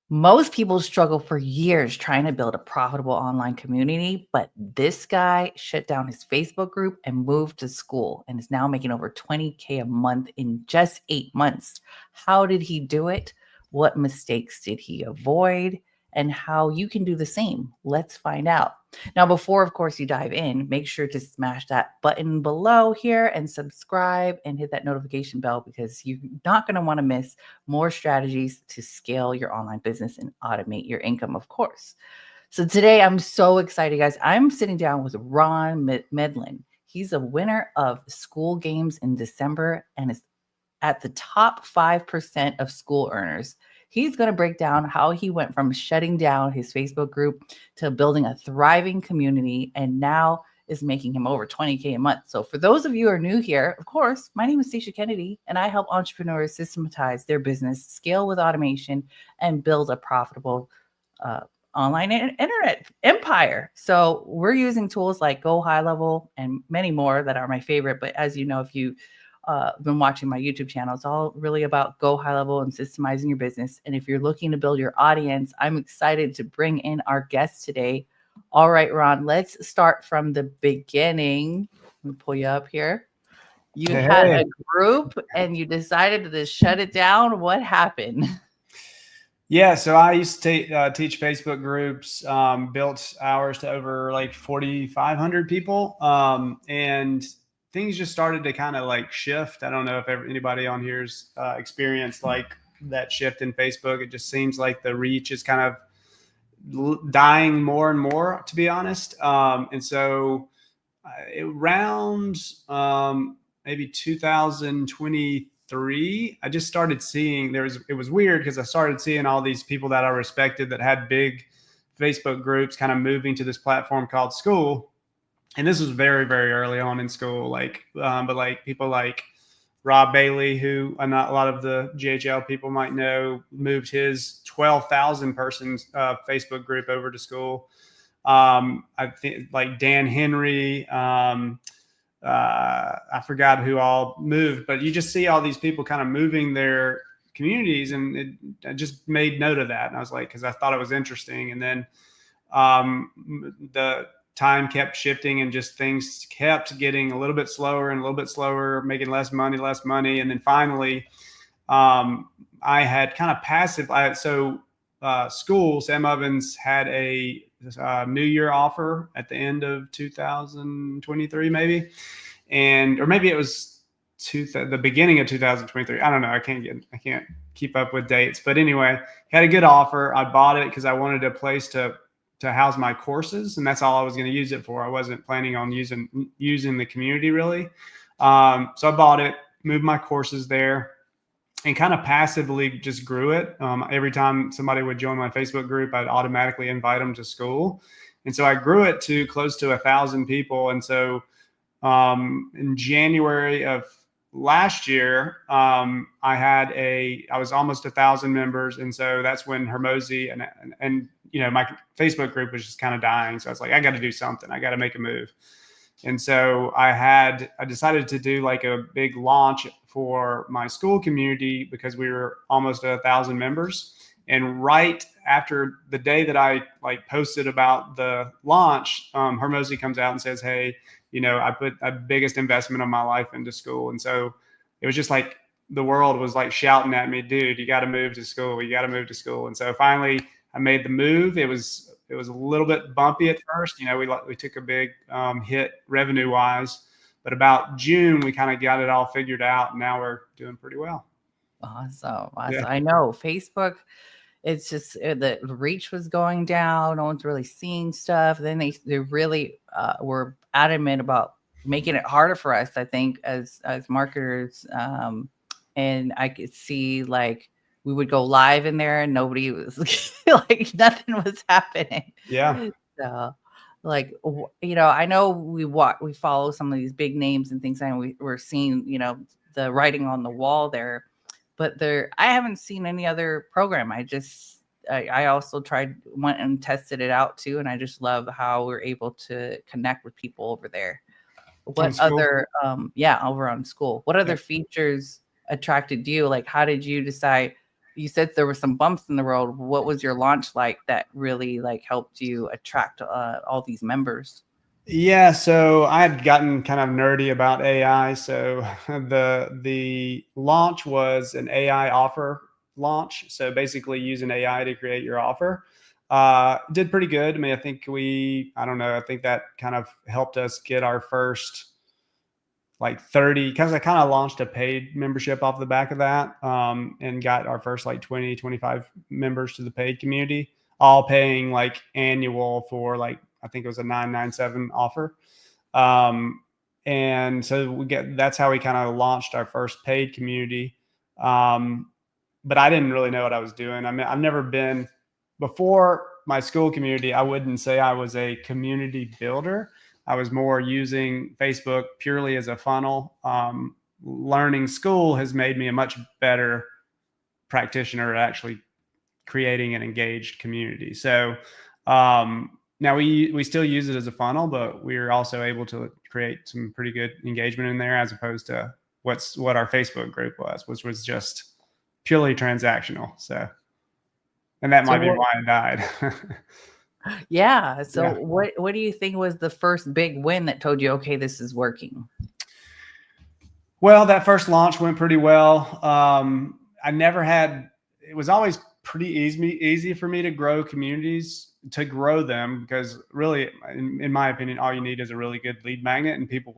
Most people struggle for years trying to build a profitable online community, but this guy shut down his Facebook group and moved to Skool and is now making over 20K a month in just 8 months. How did he do it? What mistakes did he avoid? And how you can do the same. Let's find out. Now, before, of course, you dive in, make sure to smash that button below here and subscribe and hit that notification bell because you're not going to want to miss more strategies to scale your online business and automate your income, of course. So today I'm so excited, guys. I'm sitting down with Ron Medlin. He's a winner of Skool Games in December and is at the top 5% of Skool earners. He's going to break down how he went from shutting down his Facebook group to building a thriving community and now is making him over 20K a month. So for those of you who are new here, of course, my name is Stacia Kennedy and I help entrepreneurs systematize their business, scale with automation, and build a profitable uh, online internet empire. So we're using tools like Go High Level and many more that are my favorite. But as you know, if you been watching my YouTube channel, it's all really about Go High Level and systemizing your business. And if you're looking to build your audience, I'm excited to bring in our guest today. All right, Ron, let's start from the beginning. Let me pull you up here. You had Hey. a group and you decided to shut it down. What happened? Yeah, so I used to teach Facebook groups, built ours to over like 4,500 people. And things just started to kind of like shift. I don't know if anybody on here's experienced like that shift in Facebook. It just seems like the reach is kind of dying more and more, to be honest. And so around maybe 2023, I just started seeing it was weird because I started seeing all these people that I respected that had big Facebook groups kind of moving to this platform called Skool. And this was very, very early on in Skool. But like people like Rob Bailey, who a lot of the GHL people might know, moved his 12,000 person Facebook group over to Skool. I think like Dan Henry, I forgot who all moved, but you just see all these people kind of moving their communities, and I just made note of that. And I was like, because I thought it was interesting. And then the time kept shifting, and just things kept getting a little bit slower and a little bit slower, making less money. And then finally, I had kind of passive. Skool, Sam Ovens had a New Year offer at the end of 2023, maybe, or maybe it was the beginning of 2023. I don't know. I can't keep up with dates, but anyway, had a good offer. I bought it because I wanted a place to house my courses, and that's all I was going to use it for. I wasn't planning on using the community really. So I bought it, moved my courses there, and kind of passively just grew it. Every time somebody would join my Facebook group, I'd automatically invite them to Skool. And so I grew it to close to 1,000 people. And so in January of last year, I was almost 1,000 members. And so that's when Hermosi and my Facebook group was just kind of dying. So I was like, I got to do something. I got to make a move. And so I decided to do like a big launch for my Skool community because we were almost 1,000 members. And right after the day that I like posted about the launch, Hermosi comes out and says, "Hey, I put a biggest investment of my life into Skool." And so it was just like the world was like shouting at me, "Dude, you got to move to Skool. You got to move to Skool." And so finally I made the move. It was a little bit bumpy at first. We took a big hit revenue wise, but about June, we kind of got it all figured out. And now we're doing pretty well. Awesome. Yeah. I know Facebook, it's just the reach was going down. No one's really seeing stuff. Then they really were adamant about making it harder for us, I think, as marketers. And I could see like we would go live in there and nobody was like nothing was happening. Yeah. So like I know we follow some of these big names and things, and we're seeing the writing on the wall there, but I haven't seen any other program. I also went and tested it out too, and I just love how we're able to connect with people over there. What other over on Skool, what other features attracted you? Like, how did you decide you said there were some bumps in the road. What was your launch like that really like helped you attract all these members? Yeah, so I had gotten kind of nerdy about AI. So the launch was an AI offer launch. So basically using AI to create your offer. Did pretty good. I mean, I don't know, I think that kind of helped us get our first like 30, because I kind of launched a paid membership off the back of that, and got our first like 20, 25 members to the paid community, all paying like annual for like, I think it was a 997 offer. Um, and so that's how we kind of launched our first paid community. Um, but I didn't really know what I was doing. I mean, I've never been before my Skool community. I wouldn't say I was a community builder. I was more using Facebook purely as a funnel. Learning Skool has made me a much better practitioner at actually creating an engaged community. So now we still use it as a funnel, but we're also able to create some pretty good engagement in there, as opposed to what our Facebook group was, which was just purely transactional. So, and that So might be what, why I died. yeah. So Yeah. what do you think was the first big win that told you, okay, this is working? Well, that first launch went pretty well. It was always pretty easy for me to grow communities, to grow them, because really, in my opinion, all you need is a really good lead magnet, and people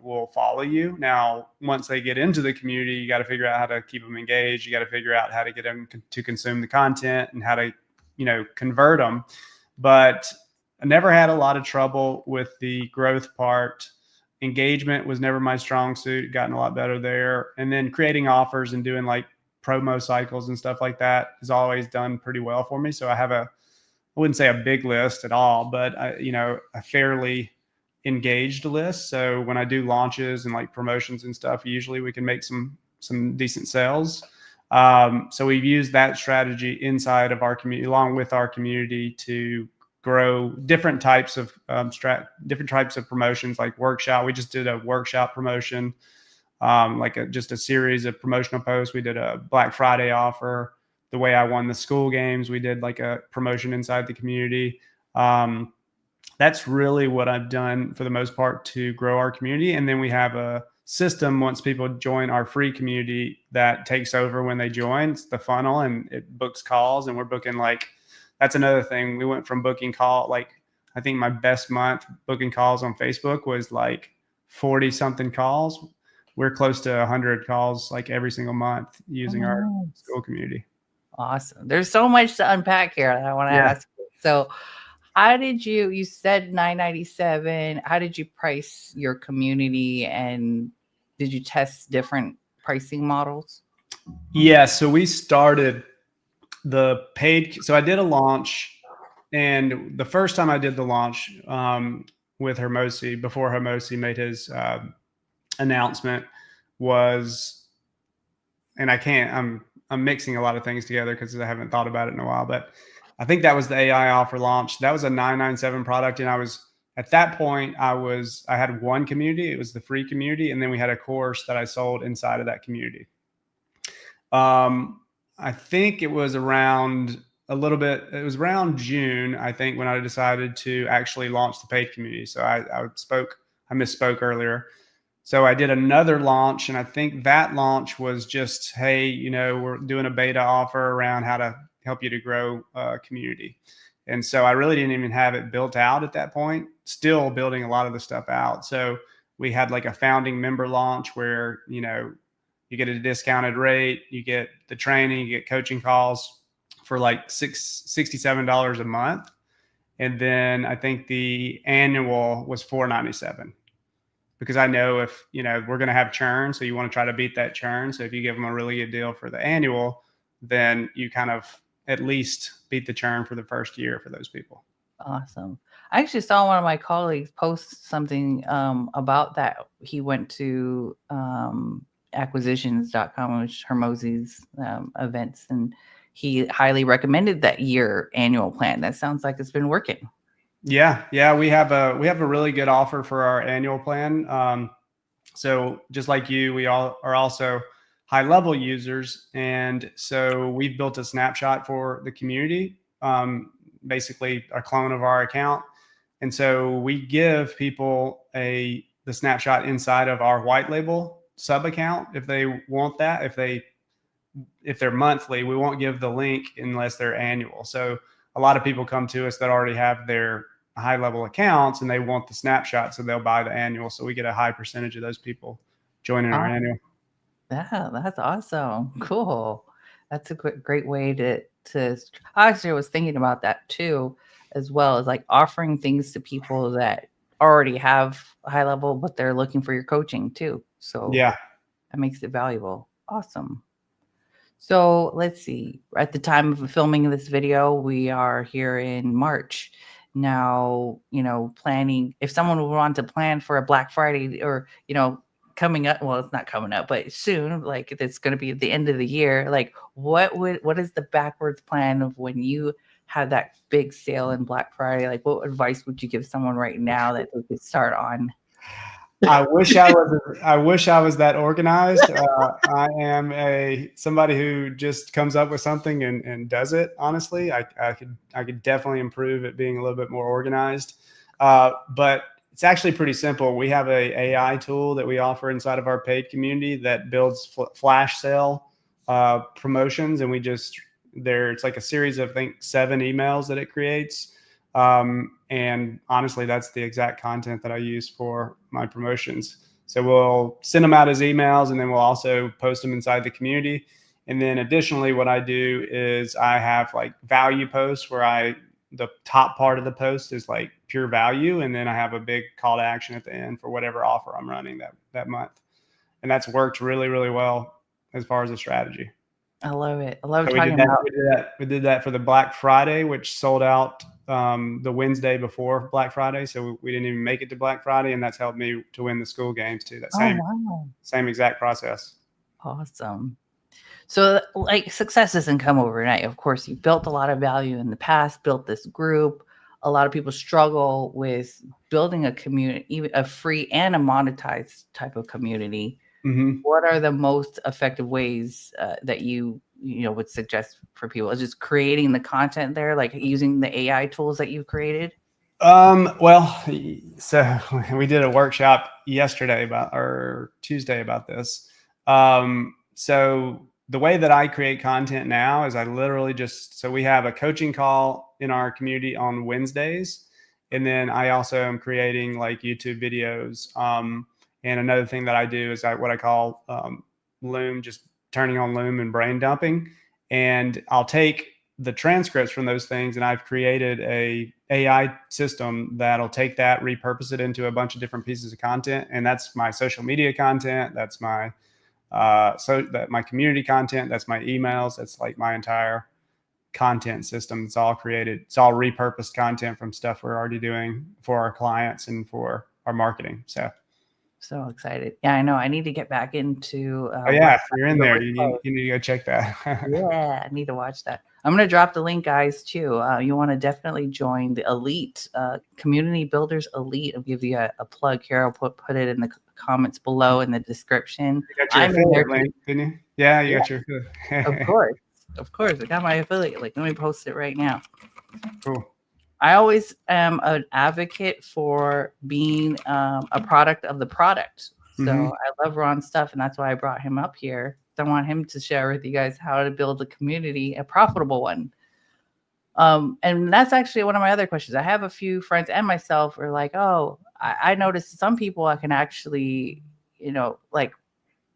will follow you. Now, once they get into the community, you got to figure out how to keep them engaged. You got to figure out how to get them to consume the content, and how to, convert them. But I never had a lot of trouble with the growth part. Engagement was never my strong suit. Gotten a lot better there. And then creating offers and doing like promo cycles and stuff like that has always done pretty well for me. So I wouldn't say a big list at all, but a fairly engaged list. So when I do launches and like promotions and stuff, usually we can make some decent sales. So we've used that strategy inside of our community, along with our community, to grow different types of promotions, like workshop. We just did a workshop promotion, just a series of promotional posts. We did a Black Friday offer. The way I won the Skool games, we did like a promotion inside the community. That's really what I've done for the most part to grow our community. And then we have a system, once people join our free community, that takes over when they join. It's the funnel, and it books calls, and we're booking like, that's another thing. We went from booking I think my best month booking calls on Facebook was like 40 something calls. We're close to 100 calls like every single month using our Skool community. Awesome. There's so much to unpack here that I want to ask you. So how did you said 997, how did you price your community, and did you test different pricing models? Yeah, so we started the paid. So I did a launch, and the first time I did the launch with Hermosi, before Hermosi made his announcement, was, and I'm mixing a lot of things together because I haven't thought about it in a while, but I think that was the AI offer launch. That was a 997 product, and at that point I had one community. It was the free community, and then we had a course that I sold inside of that community. I think it was around June, I think, when I decided to actually launch the paid community. So I misspoke earlier. So I did another launch, and I think that launch was just, hey, we're doing a beta offer around how to help you to grow a community. And so I really didn't even have it built out at that point, still building a lot of the stuff out. So we had like a founding member launch where, you get a discounted rate, you get the training, you get coaching calls for like $67 a month. And then I think the annual was $497, because I know if, we're going to have churn. So you want to try to beat that churn. So if you give them a really good deal for the annual, then you kind of at least beat the churn for the first year for those people. Awesome. I actually saw one of my colleagues post something about that. He went to acquisitions.com, which Hermosi's events, and he highly recommended that year annual plan. That sounds like it's been working. Yeah, we have a really good offer for our annual plan. So just like you, we all are also high level users. And so we've built a snapshot for the community, basically a clone of our account. And so we give people the snapshot inside of our white label sub account if they want that. If they're monthly, we won't give the link unless they're annual. So a lot of people come to us that already have their high level accounts and they want the snapshot, so they'll buy the annual. So we get a high percentage of those people joining our annual. Yeah, that's awesome. Cool. That's a great way to actually I was thinking about that too, as well as like offering things to people that already have a high level, but they're looking for your coaching too. So Yeah. that makes it valuable. Awesome. So let's see. At the time of filming this video, we are here in March. Now, planning, if someone would want to plan for a Black Friday or, coming up, well, it's not coming up, but soon, like it's going to be at the end of the year. Like what is the backwards plan of when you have that big sale in Black Friday? Like what advice would you give someone right now that they could start on? I wish I was that organized. I am somebody who just comes up with something and does it. Honestly, I could definitely improve at being a little bit more organized. But it's actually pretty simple. We have a AI tool that we offer inside of our paid community that builds flash sale promotions, and it's like a series of, I think, 7 emails that it creates. And honestly, that's the exact content that I use for my promotions. So we'll send them out as emails, and then we'll also post them inside the community. And then additionally, what I do is I have like value posts where the top part of the post is like pure value. And then I have a big call to action at the end for whatever offer I'm running that month. And that's worked really, really well as far as a strategy. I love it. I love So talking about. we did that for the Black Friday, which sold out the Wednesday before Black Friday. So we didn't even make it to Black Friday, and that's helped me to win the Skool games too. That Wow. same exact process. Awesome. So like success doesn't come overnight. Of course, you built a lot of value in the past, built this group. A lot of people struggle with building a community, even a free and a monetized type of community. Mm-hmm. What are the most effective ways that you would suggest for people? Is just creating the content there, like using the AI tools that you've created? Well, so we did a workshop yesterday or Tuesday about this. So the way that I create content now is I literally so we have a coaching call in our community on Wednesdays. And then I also am creating like YouTube videos. And another thing that I do is what I call Loom, just turning on Loom and brain dumping. And I'll take the transcripts from those things, and I've created a AI system that'll take that, repurpose it into a bunch of different pieces of content. And that's my social media content. That's my my community content. That's my emails. That's like my entire content system. It's all created. It's all repurposed content from stuff we're already doing for our clients and for our marketing. So excited. Yeah, I know. I need to get back into. Oh yeah, if you're in there, you need to go check that. Yeah, I need to watch that. I'm going to drop the link, guys, too. You want to definitely join the Elite, Community Builders Elite. I'll give you a plug here. I'll put it in the comments below in the description. You got your affiliate link, didn't you? Yeah, you got your Of course. Of course. I got my affiliate link. Let me post it right now. Cool. I always am an advocate for being a product of the product. So I love Ron's stuff, and that's why I brought him up here. I want him to share with you guys how to build a community, a profitable one. And that's actually one of my other questions. I have a few friends and myself are like, oh, I noticed some people I can actually, like,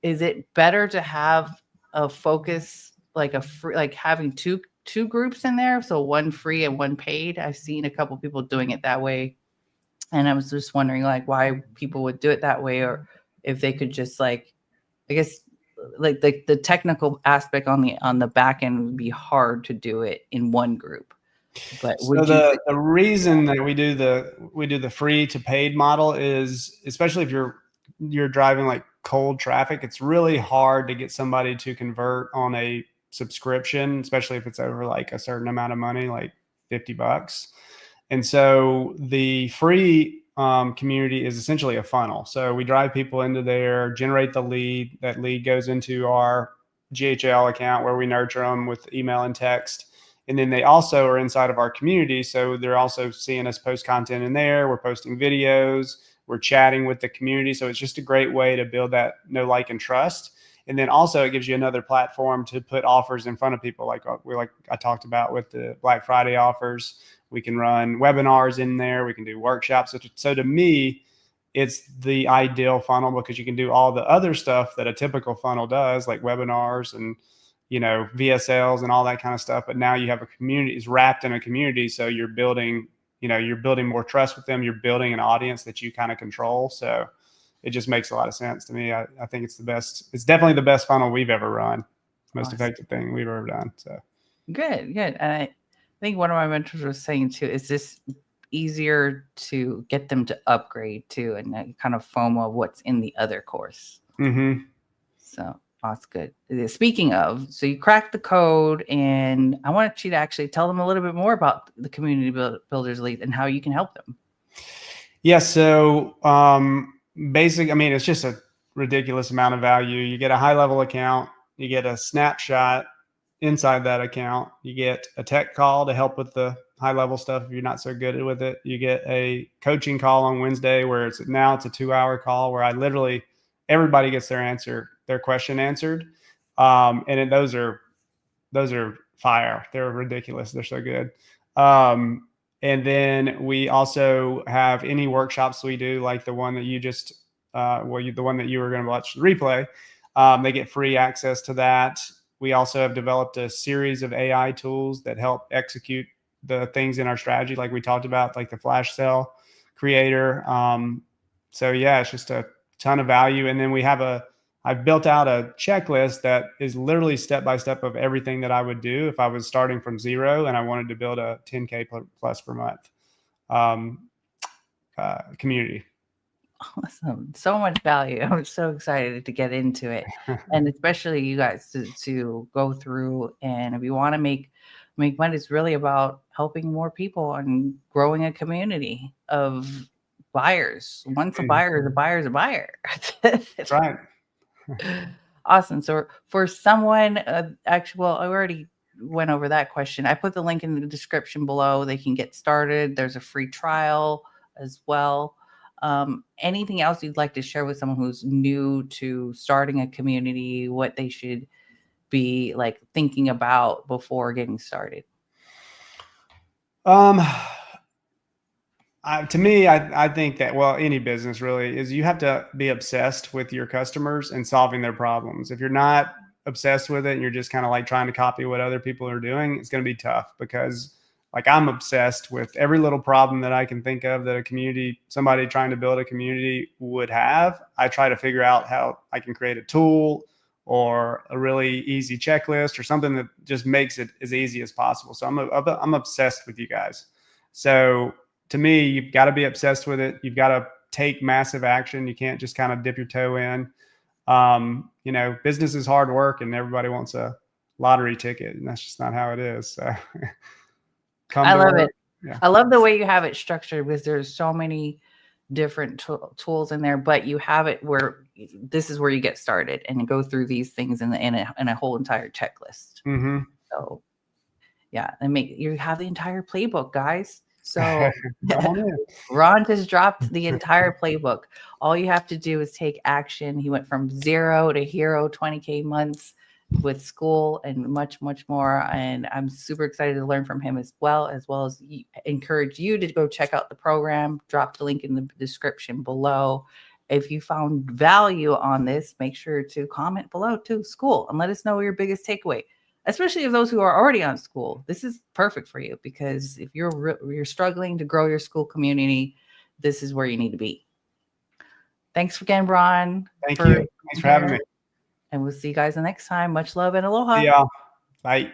is it better to have a focus, like a free, like having two groups in there, so one free and one paid? I've seen a couple people doing it that way, and I was just wondering like why people would do it that way, or if they could just like, I guess like the technical aspect on the back end would be hard to do it in one group. But so the reason that we do the free to paid model is, especially if you're driving like cold traffic, it's really hard to get somebody to convert on a subscription, especially if it's over like a certain amount of money, like $50. And so the free community is essentially a funnel. So we drive people into there, generate the lead. That lead goes into our GHL account where we nurture them with email and text. And then they also are inside of our community. So they're also seeing us post content in there. We're posting videos. We're chatting with the community. So it's just a great way to build that know, like, and trust. And then also it gives you another platform to put offers in front of people, like I talked about with the Black Friday offers. We can run webinars in there. We can do workshops. So to me, it's the ideal funnel because you can do all the other stuff that a typical funnel does, like webinars and VSLs and all that kind of stuff. But now you have a community, it's wrapped in a community. So you're building more trust with them. You're building an audience that you kind of control. So it just makes a lot of sense to me. I think it's the best. It's definitely the best funnel we've ever run. Most effective thing we've ever done. So good. And I think one of my mentors was saying too, is this easier to get them to upgrade to, and kind of FOMO of what's in the other course. Mm-hmm. So that's good. Speaking of, so you cracked the code, and I want you to actually tell them a little bit more about the Community Builders League and how you can help them. Yeah. So basically, I mean, it's just a ridiculous amount of value. You get a high level account, you get a snapshot inside that account, you get a tech call to help with the high level stuff if you're not so good with it. You get a coaching call on Wednesday where it's a 2-hour call where I literally everybody gets their question answered. And those are fire. They're ridiculous. They're so good. And then we also have any workshops we do, like the one that you just, the one that you were going to watch the replay. They get free access to that. We also have developed a series of AI tools that help execute the things in our strategy, like we talked about, like the flash sale creator. So yeah, it's just a ton of value. And then I've built out a checklist that is literally step-by-step of everything that I would do if I was starting from zero and I wanted to build a 10K plus per month community. Awesome. So much value. I'm so excited to get into it. And especially you guys to go through, and if you want to make money, it's really about helping more people and growing a community of buyers. Once a buyer is a buyer is a buyer. That's right. Awesome. So for someone, actually, well, I already went over that question. I put the link in the description below. They can get started. There's a free trial as well. Anything else you'd like to share with someone who's new to starting a community, what they should be like thinking about before getting started? To me, I think that, well, any business really is you have to be obsessed with your customers and solving their problems. If you're not obsessed with it and you're just kind of like trying to copy what other people are doing, it's going to be tough because like I'm obsessed with every little problem that I can think of that somebody trying to build a community would have. I try to figure out how I can create a tool or a really easy checklist or something that just makes it as easy as possible. So I'm obsessed with you guys. So to me, you've got to be obsessed with it. You've got to take massive action. You can't just kind of dip your toe in. Business is hard work and everybody wants a lottery ticket, and that's just not how it is. So I love it. Yeah. I love the way you have it structured because there's so many different tools in there, but you have it where this is where you get started and go through these things in a whole entire checklist. Mm-hmm. So yeah, you have the entire playbook, guys. So Ron just dropped the entire playbook. All you have to do is take action. He went from 0 to hero, 20K months with Skool and much, much more. And I'm super excited to learn from him as well as encourage you to go check out the program. Drop the link in the description below. If you found value on this, make sure to comment below to Skool and let us know your biggest takeaway. Especially if those who are already on Skool, this is perfect for you because if you're struggling to grow your Skool community, this is where you need to be. Thanks again, Ron. Thank you. Thanks for having me. And we'll see you guys the next time. Much love and aloha. See y'all. Bye.